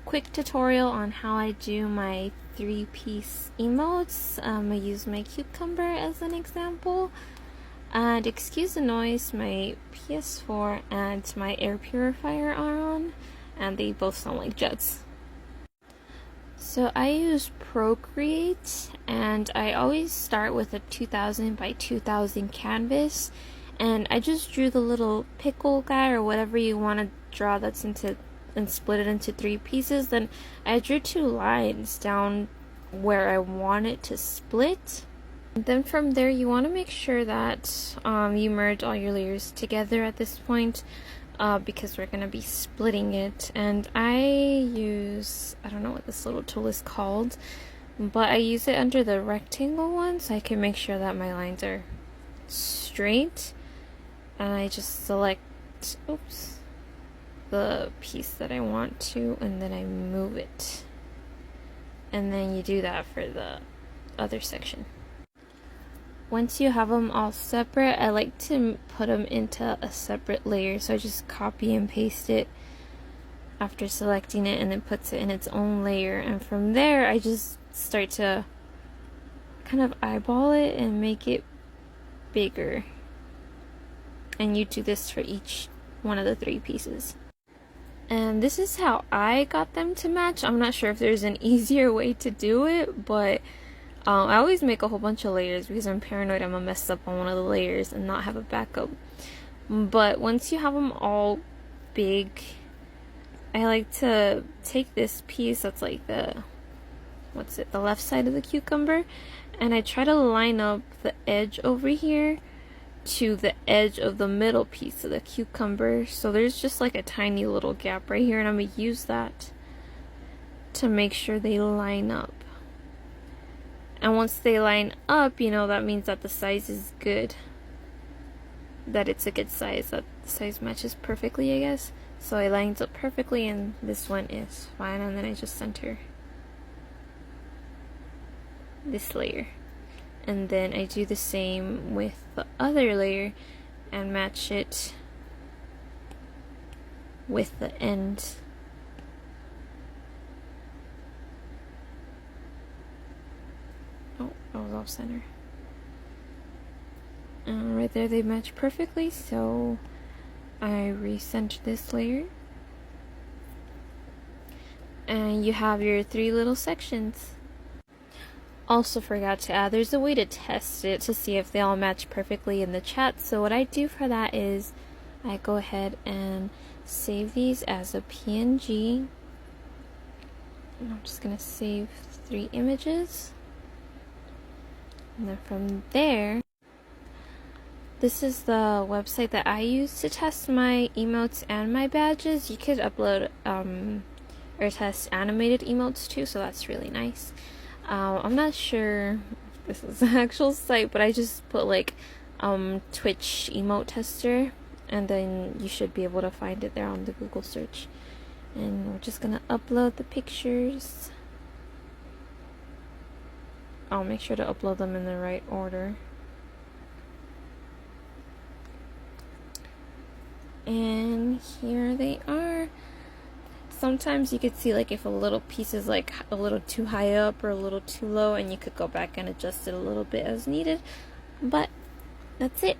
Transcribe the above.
quick tutorial on how I do my 3-piece emotes. I use my cucumber as an example. And excuse the noise, my PS4 and my air purifier are on, and they both sound like jets. So I use Procreate, and I always start with a 2000 by 2000 canvas, and I just drew the little pickle guy or whatever you want to draw that's into, and split it into 3 pieces. Then I drew 2 lines down where I want it to split. And then from there you want to make sure that you merge all your layers together at this point, because we're going to be splitting it. And I don't know what this little tool is called, but I use it under the rectangle one so I can make sure that my lines are straight. And I just select the piece that I want to, and then I move it. And then you do that for the other section. Once you have them all separate, I like to put them into a separate layer, so I just copy and paste it after selecting it, and then puts it in its own layer. And from there I just start to kind of eyeball it and make it bigger. And you do this for each one of the 3 pieces. And this is how I got them to match. I'm not sure if there's an easier way to do it, but I always make a whole bunch of layers because I'm paranoid I'm gonna mess up on one of the layers and not have a backup. But once you have them all big, I like to take this piece that's like the left side of the cucumber, and I try to line up the edge over here to the edge of the middle piece of the cucumber. So there's just like a tiny little gap right here, and I'm gonna use that to make sure they line up. And once they line up, that means that the size is good. That it's a good size. That the size matches perfectly, I guess. So it lines up perfectly, and this one is fine. And then I just center this layer. And then I do the same with the other layer and match it with the end. Oh, I was off center. And right there they match perfectly, so I recenter this layer. And you have your 3 little sections. Also forgot to add, there's a way to test it to see if they all match perfectly in the chat. So what I do for that is I go ahead and save these as a PNG. And I'm just going to save 3 images. And then from there, this is the website that I use to test my emotes and my badges. You could upload or test animated emotes too, so that's really nice. I'm not sure if this is the actual site, but I just put like Twitch emote tester, and then you should be able to find it there on the Google search. And we're just gonna upload the pictures. I'll make sure to upload them in the right order. And here they are. Sometimes you could see like if a little piece is like a little too high up or a little too low, and you could go back and adjust it a little bit as needed. But that's it.